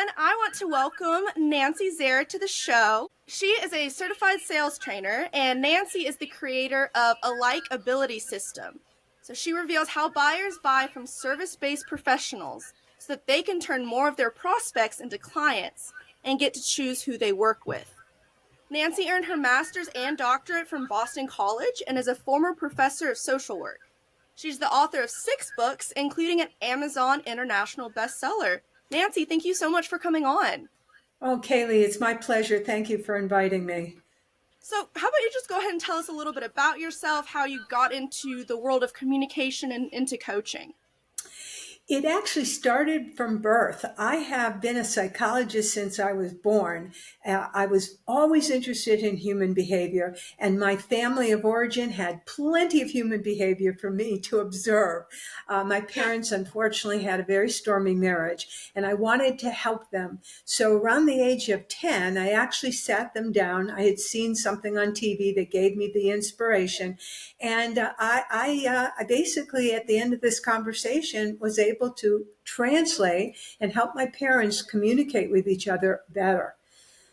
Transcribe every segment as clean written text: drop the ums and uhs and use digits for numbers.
everyone. I want to welcome Nancy Zare to the show. She is a certified sales trainer, and Nancy is the creator of a likability system. So she reveals how buyers buy from service-based professionals so that they can turn more of their prospects into clients and get to choose who they work with. Nancy earned her master's and doctorate from Boston College and is a former professor of social work. She's the author of 6 books, including an Amazon International bestseller. Nancy, thank you so much for coming on. Oh, Kaylee, it's my pleasure. Thank you for inviting me. So, how about you just go ahead and tell us a little bit about yourself, how you got into the world of communication and into coaching? It actually started from birth. I have been a psychologist since I was born. I was always interested in human behavior, and my family of origin had plenty of human behavior for me to observe. My parents, unfortunately, had a very stormy marriage, and I wanted to help them. So around the age of 10, I actually sat them down. I had seen something on TV that gave me the inspiration. And I basically, at the end of this conversation, was able to translate and help my parents communicate with each other better.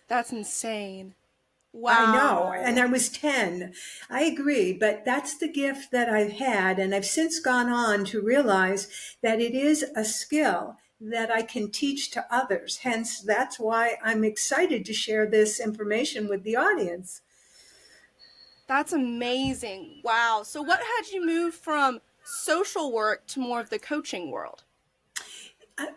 That's insane. I know. And Wow. I was 10. I agree. But that's the gift that I've had. And I've since gone on to realize that it is a skill that I can teach to others. Hence, that's why I'm excited to share this information with the audience. That's amazing. Wow. So, what had you move from social work to more of the coaching world?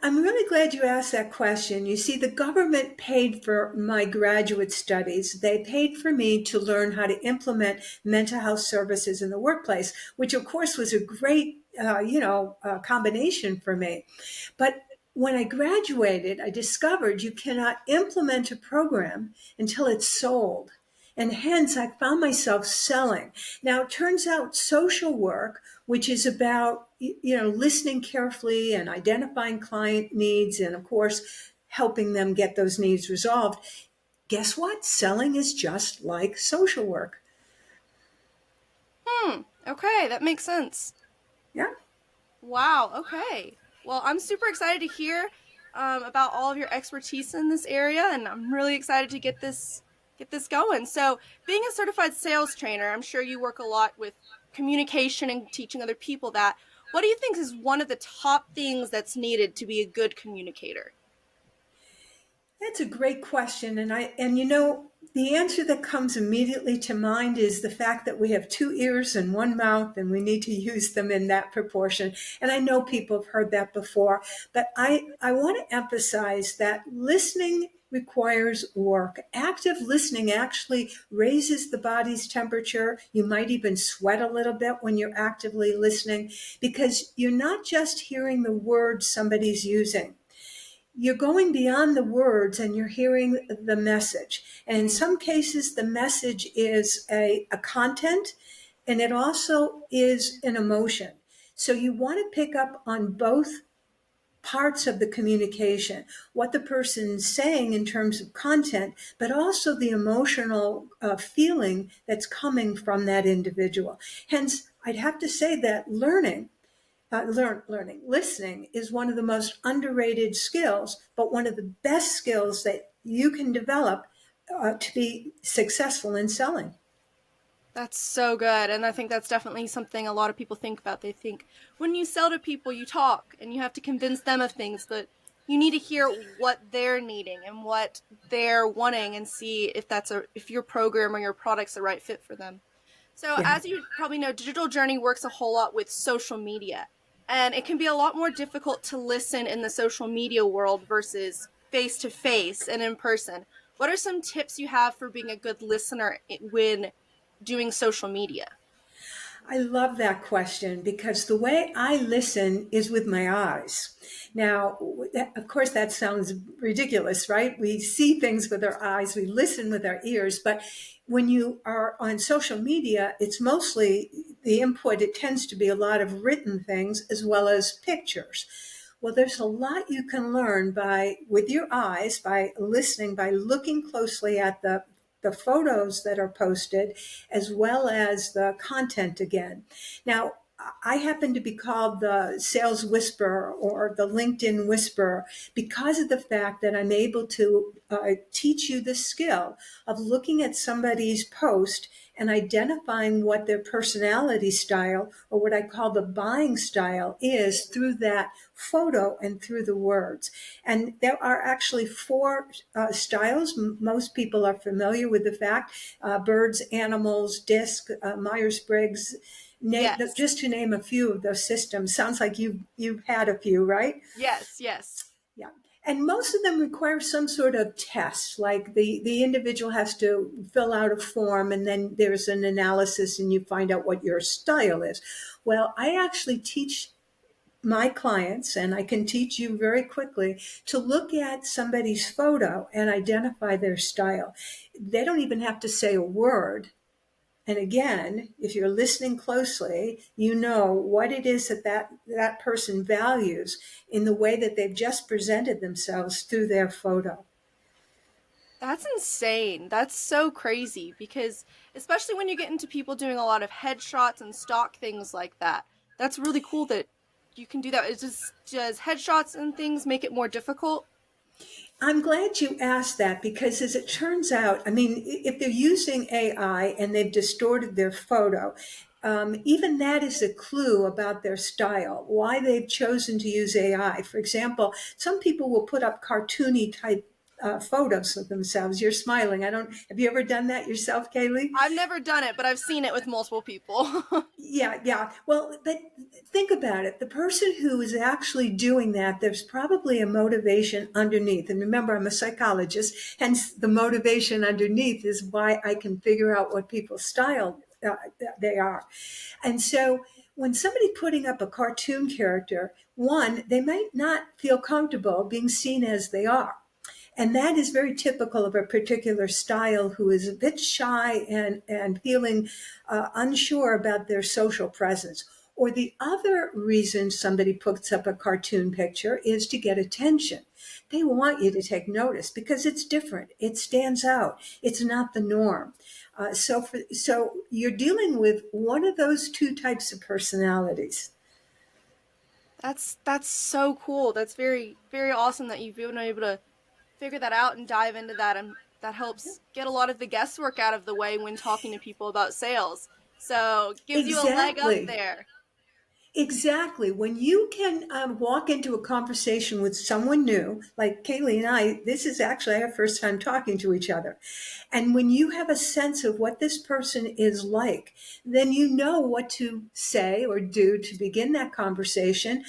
I'm really glad you asked that question. You see, the government paid for my graduate studies. They paid for me to learn how to implement mental health services in the workplace, which of course was a great, combination for me. But when I graduated, I discovered you cannot implement a program until it's sold. And hence, I found myself selling. Now, it turns out social work, which is about listening carefully and identifying client needs, and of course, helping them get those needs resolved. Guess what? Selling is just like social work. Okay, that makes sense. Yeah. Wow, okay. Well, I'm super excited to hear about all of your expertise in this area, and I'm really excited to get this going. So, being a certified sales trainer, I'm sure you work a lot with communication and teaching other people that. What do you think is one of the top things that's needed to be a good communicator? That's a great question. The answer that comes immediately to mind is the fact that we have 2 ears and one mouth, and we need to use them in that proportion. And I know people have heard that before, but I want to emphasize that listening requires work. Active listening actually raises the body's temperature. You might even sweat a little bit when you're actively listening because you're not just hearing the words somebody's using. You're going beyond the words and you're hearing the message. And in Mm, some cases, the message is a content and it also is an emotion. So you want to pick up on both parts of the communication, what the person's saying in terms of content, but also the emotional feeling that's coming from that individual. Hence, I'd have to say that listening is one of the most underrated skills, but one of the best skills that you can develop to be successful in selling. that's so good. And I think that's definitely something a lot of people think about. They think when you sell to people, you talk and you have to convince them of things, but you need to hear what they're needing and what they're wanting and see if your program or your product's the right fit for them. So, Yeah. as you probably know, Digital Journey works a whole lot with social media, and it can be a lot more difficult to listen in the social media world versus face to face and in person. What are some tips you have for being a good listener when doing social media? I love that question because the way I listen is with my eyes. Now, of course, that sounds ridiculous, right? We see things with our eyes, we listen with our ears, but when you are on social media, it's mostly the input, it tends to be a lot of written things as well as pictures. Well, there's a lot you can learn with your eyes, by listening, by looking closely at the photos that are posted, as well as the content again. Now, I happen to be called the sales whisperer or the LinkedIn whisperer because of the fact that I'm able to teach you the skill of looking at somebody's post and identifying what their personality style, or what I call the buying style, is through that photo and through the words. And there are actually four styles. Most people are familiar with the fact: birds, animals, disc, Myers-Briggs, Yes. just to name a few of those systems. Sounds like you've had a few, right? Yes, yes. Yeah. And most of them require some sort of test, like the individual has to fill out a form and then there's an analysis and you find out what your style is. Well, I actually teach my clients, and I can teach you very quickly, to look at somebody's photo and identify their style. They don't even have to say a word. And again, if you're listening closely, you know what it is that person values in the way that they've just presented themselves through their photo. That's insane. That's so crazy because especially when you get into people doing a lot of headshots and stock things like that. That's really cool that you can do that. It's just does headshots and things make it more difficult? I'm glad you asked that because, as it turns out, I mean, if they're using AI and they've distorted their photo, even that is a clue about their style, why they've chosen to use AI. For example, some people will put up cartoony type photos of themselves. You're smiling. I don't. Have you ever done that yourself, Kaylee? I've never done it, but I've seen it with multiple people. Yeah, yeah. Well, but think about it. The person who is actually doing that, there's probably a motivation underneath. And remember, I'm a psychologist, hence the motivation underneath is why I can figure out what people's style they are. And so when somebody putting up a cartoon character, one, they might not feel comfortable being seen as they are. And that is very typical of a particular style who is a bit shy and feeling unsure about their social presence. Or the other reason somebody puts up a cartoon picture is to get attention. They want you to take notice because it's different. It stands out. It's not the norm. So you're dealing with one of those two types of personalities. That's so cool. That's very awesome that you've been able to figure that out and dive into that, and that helps get a lot of the guesswork out of the way when talking to people about sales. So, gives you a leg up Exactly. there. Exactly. When you can walk into a conversation with someone new, like Kaylee and I, this is actually our first time talking to each other. And when you have a sense of what this person is like, then you know what to say or do to begin that conversation.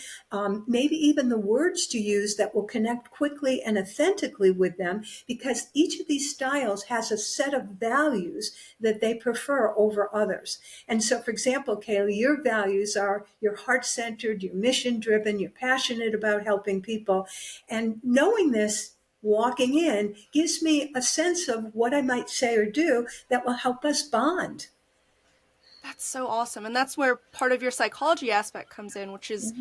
Maybe even the words to use that will connect quickly and authentically with them, because each of these styles has a set of values that they prefer over others. And so, for example, Kaylee, your values are you're heart-centered, you're mission-driven, you're passionate about helping people. And knowing this, walking in, gives me a sense of what I might say or do that will help us bond. That's so awesome. And that's where part of your psychology aspect comes in, which is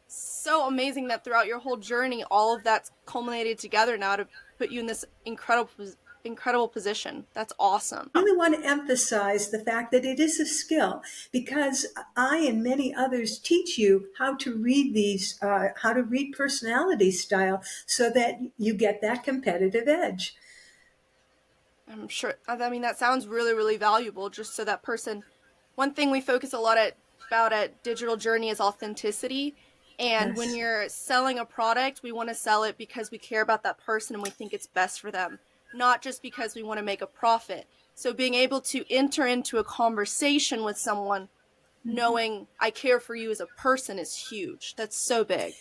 so amazing that throughout your whole journey, all of that's culminated together now to put you in this incredible position. That's awesome. I really want to emphasize the fact that it is a skill, because I and many others teach you how to read how to read personality style so that you get that competitive edge. I'm sure. I mean, that sounds really valuable. Just so that person. One thing we focus a lot about at Digital Journey is authenticity. And when Yes. you're selling a product, we want to sell it because we care about that person and we think it's best for them, not just because we want to make a profit. So being able to enter into a conversation with someone knowing I care for you as a person is huge. That's so big.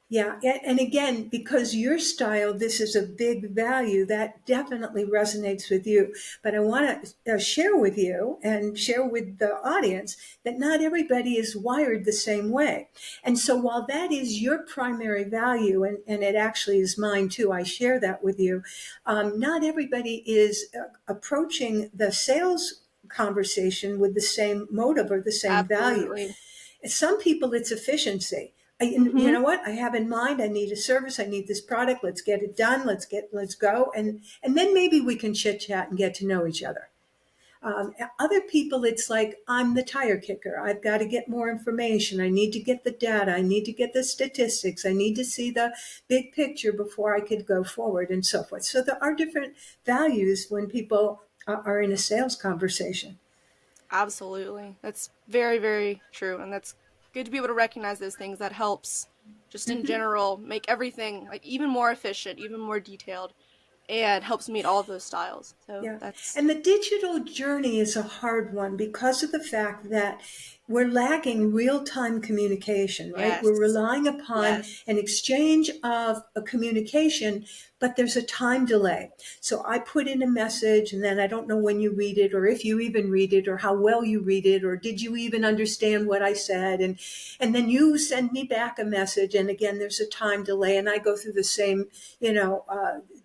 Yeah, and again, because your style, this is a big value that definitely resonates with you. But I want to share with you and share with the audience that not everybody is wired the same way. And so while that is your primary value, and it actually is mine too, I share that with you, not everybody is approaching the sales conversation with the same motive or the same value. Absolutely. Some people, it's efficiency. You Mm-hmm. know what I have in mind? I need a service. I need this product. Let's get it done. Let's go. And then maybe we can chit chat and get to know each other. Other people, it's like, I'm the tire kicker. I've got to get more information. I need to get the data. I need to get the statistics. I need to see the big picture before I could go forward and so forth. So there are different values when people are in a sales conversation. Absolutely. That's very, very true. And that's good to be able to recognize those things. That helps just in general make everything like even more efficient, even more detailed, and helps meet all of those styles. So Yeah. that's And the digital journey is a hard one because of the fact that we're lacking real time communication, right? We're yes. relying upon Yes. an exchange of a communication, but there's a time delay. So I put in a message and then I don't know when you read it or if you even read it or how well you read it or did you even understand what I said. And then you send me back a message. And again, there's a time delay and I go through the same,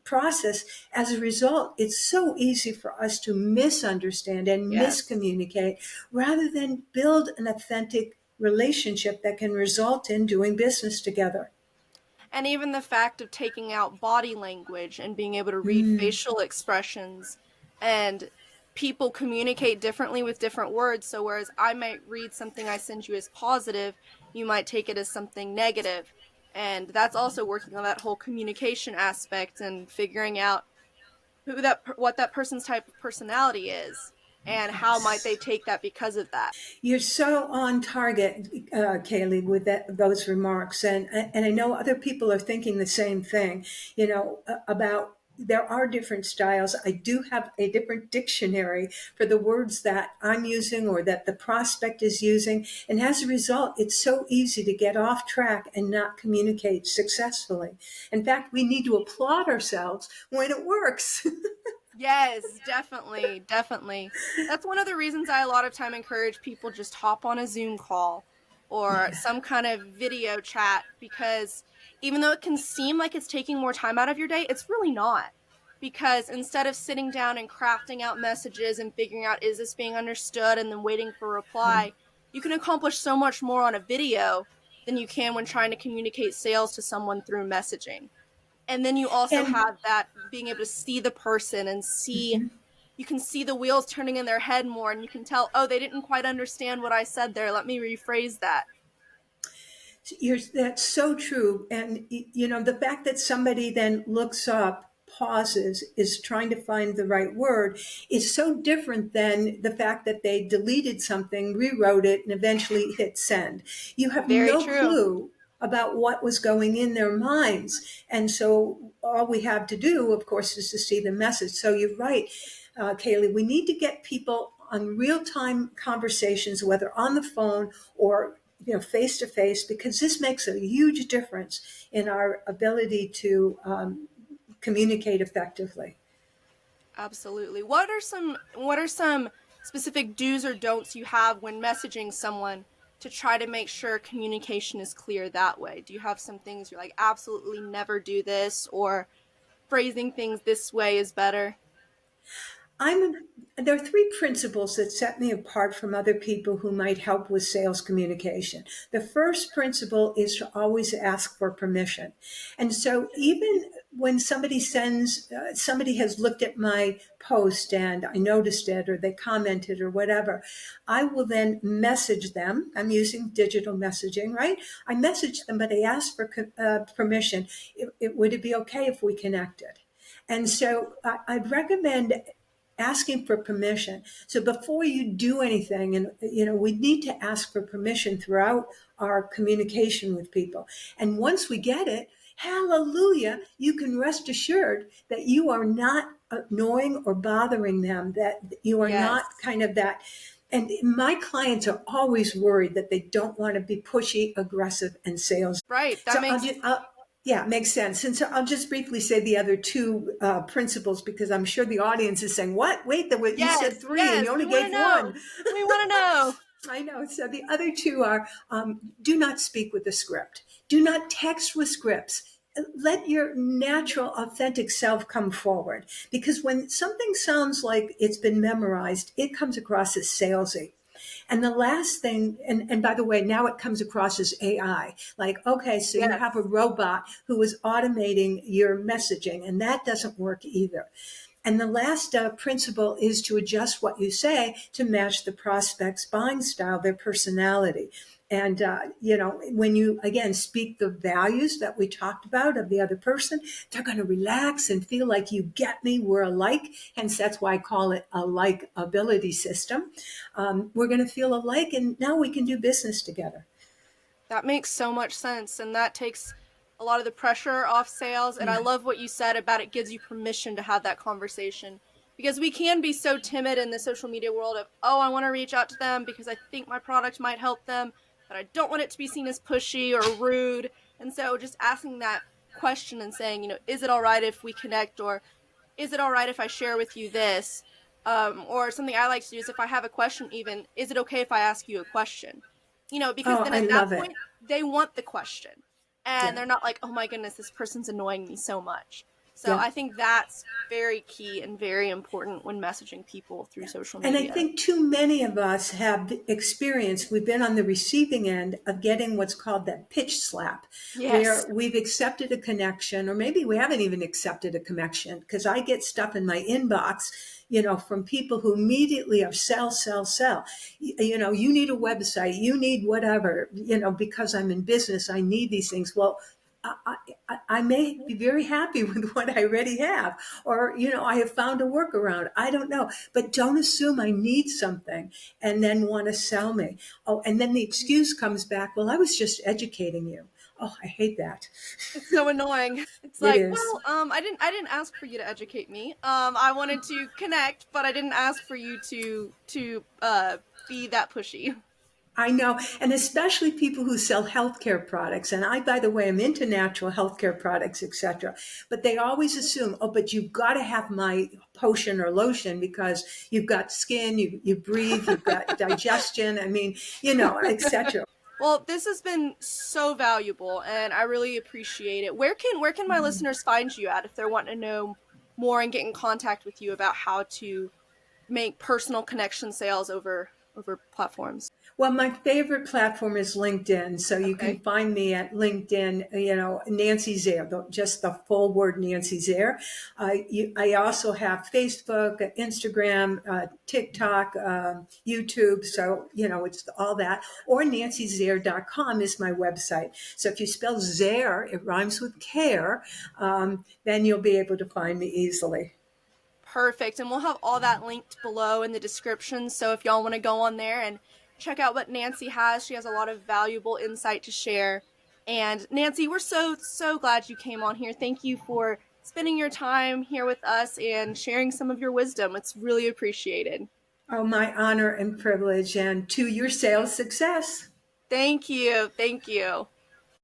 process. As a result, it's so easy for us to misunderstand and Yes. miscommunicate rather than build an authentic relationship that can result in doing business together. And even the fact of taking out body language and being able to read Mm, facial expressions, and people communicate differently with different words. So whereas I might read something I send you as positive, you might take it as something negative. And that's also working on that whole communication aspect and figuring out what that person's type of personality is and how might they yes. take that because of that. You're so on target, Kaylee, with those remarks, and I know other people are thinking the same thing. About there are different styles. I do have a different dictionary for the words that I'm using or that the prospect is using, and as a result, it's so easy to get off track and not communicate successfully. In fact, we need to applaud ourselves when it works. Yes, definitely, definitely. That's one of the reasons I a lot of time encourage people just hop on a Zoom call or Yeah. some kind of video chat, because even though it can seem like it's taking more time out of your day, it's really not. Because instead of sitting down and crafting out messages and figuring out is this being understood and then waiting for a reply, you can accomplish so much more on a video than you can when trying to communicate sales to someone through messaging. And then you also And have that being able to see the person and see, you can see the wheels turning in their head more, and you can tell, oh, they didn't quite understand what I said there, let me rephrase that. That's so true. And, the fact that somebody then looks up, pauses, is trying to find the right word is so different than the fact that they deleted something, rewrote it, and eventually hit send. You have Very no true. clue about what was going in their minds. And so all we have to do, of course, is to see the message. So you're right, Kaylee, we need to get people on real time conversations, whether on the phone or face to face, because this makes a huge difference in our ability to communicate effectively. Absolutely. What are some specific do's or don'ts you have when messaging someone to try to make sure communication is clear that way? Do you have some things you're like absolutely never do this, or phrasing things this way is better? I'm There are three principles that set me apart from other people who might help with sales communication. The first principle is to always ask for permission. And so even when somebody has looked at my post and I noticed it or they commented or whatever, I will then message them. I'm using digital messaging, right? I message them, but I ask for permission. Would it be okay if we connected? And so I'd recommend asking for permission. So before you do anything, and we need to ask for permission throughout our communication with people. And once we get it, hallelujah, you can rest assured that you are not annoying or bothering them, that you are Yes. not kind of that. And my clients are always worried that they don't want to be pushy, aggressive, and sales. Right. That So makes yeah, makes sense. And so I'll just briefly say the other two principles because I'm sure the audience is saying, "What? Wait, you said yes, three and yes. you We only want to gave one." know. We want to know. I know. So the other two are do not speak with a script. Do not text with scripts. Let your natural, authentic self come forward. Because when something sounds like it's been memorized, it comes across as salesy. And the last thing, and by the way, now it comes across as AI. Like, okay, so you have a Yes. robot who is automating your messaging, and that doesn't work either. And the last principle is to adjust what you say to match the prospect's buying style, their personality. And, when you, again, speak the values that we talked about of the other person, they're going to relax and feel like you get me, we're alike. Hence, that's why I call it a likability system. We're going to feel alike, and now we can do business together. That makes so much sense, and that takes a lot of the pressure off sales. And I Yeah. love what you said about it gives you permission to have that conversation, because we can be so timid in the social media world of, oh, I want to reach out to them because I think my product might help them, but I don't want it to be seen as pushy or rude. And so just asking that question and saying, is it all right if we connect, or is it all right if I share with you this? Or something I like to do is, if I have a question, even, is it okay if I ask you a question? Because Oh, then I at that love it. point, they want the question. And Yeah. they're not like, oh my goodness, this person's annoying me so much. So Yeah. I think that's very key and very important when messaging people through social And I media. think too many of us have experienced, we've been on the receiving end of getting what's called that pitch slap, Yes. where we've accepted a connection, or maybe we haven't even accepted a connection, because I get stuff in my inbox, from people who immediately are sell, sell, sell. You need a website, you need whatever, because I'm in business, I need these things. Well, I may be very happy with what I already have, or, I have found a workaround. I don't know, but don't assume I need something and then want to sell me. Oh, and then the excuse comes back. Well, I was just educating you. Oh, I hate that. It's so annoying. It's It like, is. well, I didn't ask for you to educate me. I wanted to connect, but I didn't ask for you to be that pushy. I know, and especially people who sell healthcare products. And I, by the way, am into natural healthcare products, etc. But they always assume, oh, but you've got to have my potion or lotion because you've got skin, you breathe, you've got digestion. I mean, etc. Well, this has been so valuable, and I really appreciate it. Where can my listeners find you at if they're wanting to know more and get in contact with you about how to make personal connection sales over platforms? Well, my favorite platform is LinkedIn. So you can Okay. find me at LinkedIn, Nancy Zare, just the full word Nancy Zare. I also have Facebook, Instagram, TikTok, YouTube. So, it's all that. Or nancyzare.com is my website. So if you spell Zare, it rhymes with care, then you'll be able to find me easily. Perfect. And we'll have all that linked below in the description. So if y'all want to go on there and check out what Nancy has, she has a lot of valuable insight to share. And Nancy, we're so, so glad you came on here. Thank you for spending your time here with us and sharing some of your wisdom. It's really appreciated. Oh, my honor and privilege, and to your sales success. Thank you. Thank you.